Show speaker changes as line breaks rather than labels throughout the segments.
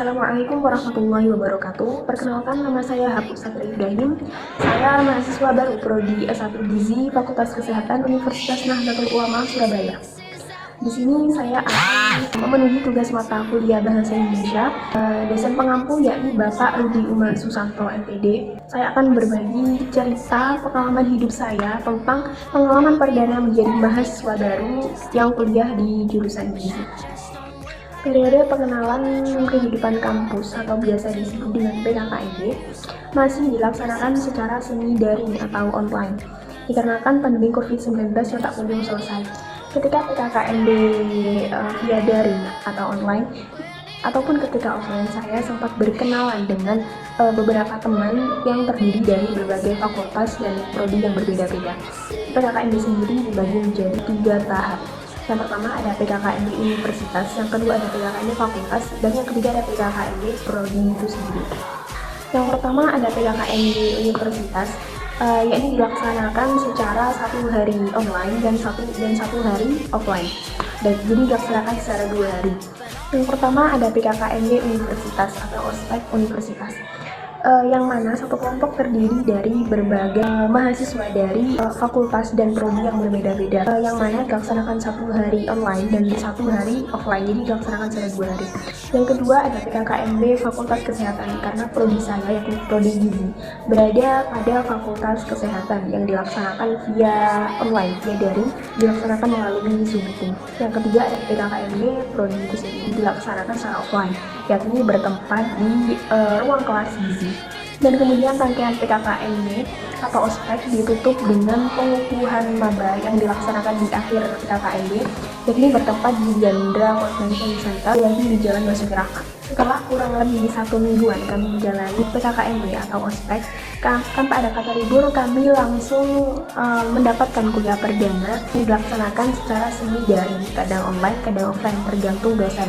Assalamualaikum warahmatullahi wabarakatuh. Perkenalkan, nama saya Hafuz Satri Ibrahim. Saya mahasiswa baru Prodi S1 Gizi Fakultas Kesehatan Universitas Nahdlatul Ulama Surabaya. Di sini saya akan memenuhi tugas mata kuliah Bahasa Indonesia. Dosen pengampu yakni Bapak Rudi Umar Susanto MPD. Saya akan berbagi cerita pengalaman hidup saya tentang pengalaman perdana menjadi mahasiswa baru yang kuliah di jurusan gizi. Periode pengenalan kehidupan kampus atau biasa disebut dengan PKKMB masih dilaksanakan secara semi daring atau online dikarenakan pandemi COVID-19 yang tak kunjung selesai. Ketika PKKMB via daring atau online ataupun ketika offline, saya sempat berkenalan dengan beberapa teman yang terdiri dari berbagai fakultas dan prodi yang berbeda-beda. PKKMB sendiri dibagi menjadi 3 tahap. Yang pertama ada PKKMB universitas, yang kedua ada PKKMB fakultas, dan yang ketiga ada PKKMB prodi itu sendiri. Yang pertama ada PKKMB universitas, yakni dilaksanakan secara 1 hari online dan satu hari offline. Dan jadi dilaksanakan secara 2 hari. Yang pertama ada PKKMB universitas atau ospek universitas. Yang mana satu kelompok terdiri dari berbagai mahasiswa dari fakultas dan prodi yang berbeda-beda, yang mana dilaksanakan 1 hari online dan 1 hari offline, jadi dilaksanakan secara 2 hari. Yang kedua ada PKKMB Fakultas Kesehatan, karena prodi saya yakni prodi gizi berada pada Fakultas Kesehatan yang dilaksanakan via online, via daring, dilaksanakan melalui Zoom meeting. Yang ketiga ada PKKMB prodi itu sendiri, dilaksanakan secara offline, yakni bertempat di ruang kelas gizi. Dan kemudian rangkaian PKKMB atau ospek ditutup dengan pengukuhan maba yang dilaksanakan di akhir PKKMB, yakni bertempat di Diandra Convention Center yang di Jalan Basuki Rahmat. Setelah kurang lebih 1 mingguan kami menjalani PKKMB atau ospek, tanpa ada kata libur, kami langsung mendapatkan kuliah perdana yang dilaksanakan secara semi daring, kadang online, kadang offline, tergantung dosen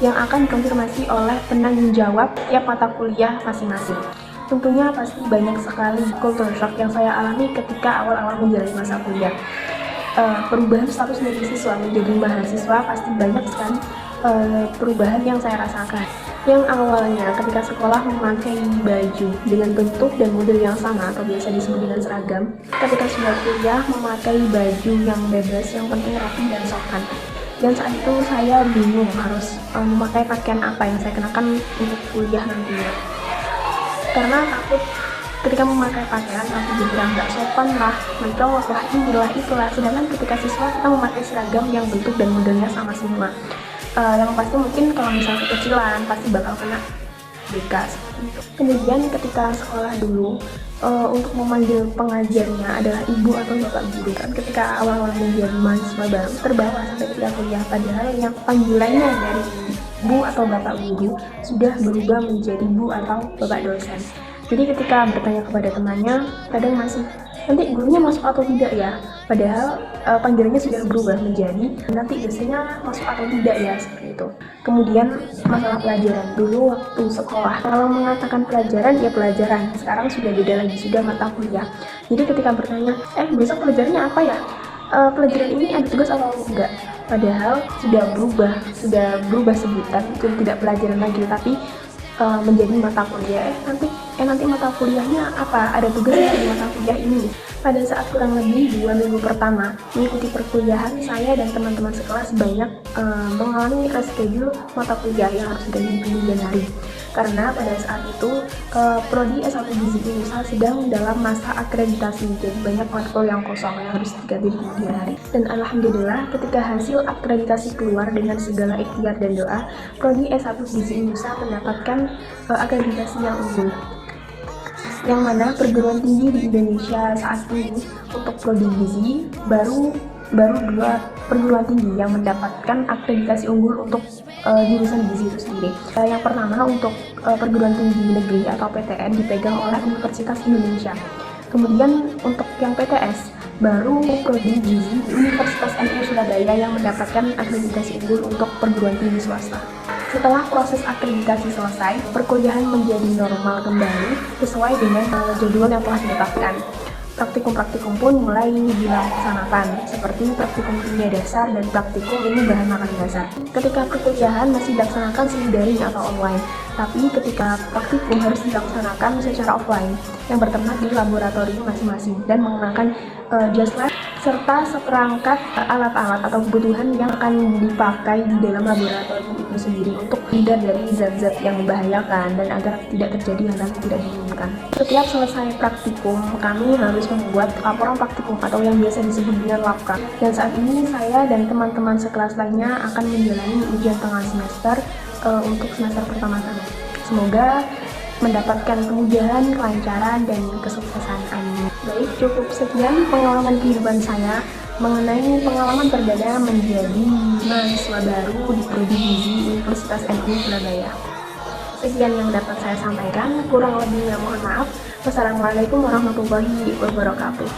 yang akan dikonfirmasi oleh penanggung jawab tiap mata kuliah masing-masing. Tentunya pasti banyak sekali culture shock yang saya alami ketika awal-awal menjalani masa kuliah. Perubahan status dari siswa menjadi mahasiswa pasti banyak sekali perubahan yang saya rasakan. Yang awalnya ketika sekolah memakai baju dengan bentuk dan model yang sama atau biasa disebut dengan seragam, ketika sudah kuliah memakai baju yang bebas, yang penting rapi dan sopan. Dan saat itu saya bingung harus memakai pakaian apa yang saya kenakan untuk kuliah nantinya. Karena takut ketika memakai pakaian aku dibilang nggak sopan lah, mencolok lah, inilah itulah. Sedangkan ketika siswa kita memakai seragam yang bentuk dan modelnya sama semua. Yang pasti mungkin kalau misalnya kekecilan pasti bakal kena BK. Kemudian ketika sekolah dulu, untuk memanggil pengajarnya adalah ibu atau bapak guru. Kan ketika awal-awal menjadi mahasiswa baru terbawa sampai ketika kuliah, padahal yang panggilannya dari bu atau bapak guru sudah berubah menjadi bu atau bapak dosen. Jadi ketika bertanya kepada temannya, kadang masih nanti gurunya masuk atau tidak ya, padahal panggilannya sudah berubah menjadi nanti dosennya masuk atau tidak ya, seperti itu. Kemudian masalah pelajaran, dulu waktu sekolah kalau mengatakan pelajaran ya pelajaran, sekarang sudah beda lagi, sudah mata kuliah. Jadi ketika bertanya besok pelajarannya apa ya, pelajaran ini ada tugas atau enggak, padahal sudah berubah sebutan, itu tidak pelajaran lagi tapi menjadi mata kuliah. Nanti mata kuliahnya apa, ada tugasnya di mata kuliah ini. Pada saat kurang lebih 2 minggu pertama mengikuti perkuliahan, saya dan teman-teman sekelas banyak mengalami reschedule mata kuliah yang harus diganti di kemudian hari. Karena pada saat itu prodi S1 Gizi Usaha sedang dalam masa akreditasi, jadi banyak matkul yang kosong yang harus diganti di kemudian hari. Dan alhamdulillah ketika hasil akreditasi keluar dengan segala ikhtiar dan doa, prodi S1 Gizi Usaha mendapatkan akreditasi yang unggul, yang mana perguruan tinggi di Indonesia saat ini untuk prodi gizi baru 2 perguruan tinggi yang mendapatkan akreditasi unggul untuk jurusan gizi itu sendiri. Yang pertama untuk perguruan tinggi negeri atau PTN dipegang oleh Universitas Indonesia. Kemudian untuk yang PTS baru prodi gizi di Universitas NU Surabaya yang mendapatkan akreditasi unggul untuk perguruan tinggi swasta. Setelah proses akreditasi selesai, perkuliahan menjadi normal kembali sesuai dengan jadwal yang telah ditetapkan. praktikum-praktikum pun mulai dilaksanakan, seperti praktikum kimia dasar dan praktikum ilmu bahan makanan dasar. Ketika perkuliahan masih dilaksanakan daring atau online, tapi ketika praktikum harus dilaksanakan secara offline yang bertempat di laboratorium masing-masing dan menggunakan jas lab serta seperangkat alat-alat atau kebutuhan yang akan dipakai di dalam laboratorium itu sendiri untuk hindar dari zat-zat yang membahayakan dan agar tidak terjadi hal-hal yang tidak diinginkan. Setiap selesai praktikum, kami harus membuat laporan praktikum atau yang biasa disebut dengan labkar. Dan saat ini saya dan teman-teman sekelas lainnya akan menjalani ujian tengah semester untuk semester pertama kami. Semoga mendapatkan kemudahan, kelancaran, dan kesuksesan. Amin. Baik, cukup sekian pengalaman kehidupan saya mengenai pengalaman perdana menjadi mahasiswa baru di Prodi Gizi Universitas NU Surabaya. Sekian yang dapat saya sampaikan, kurang lebihnya mohon maaf. Wassalamualaikum warahmatullahi wabarakatuh.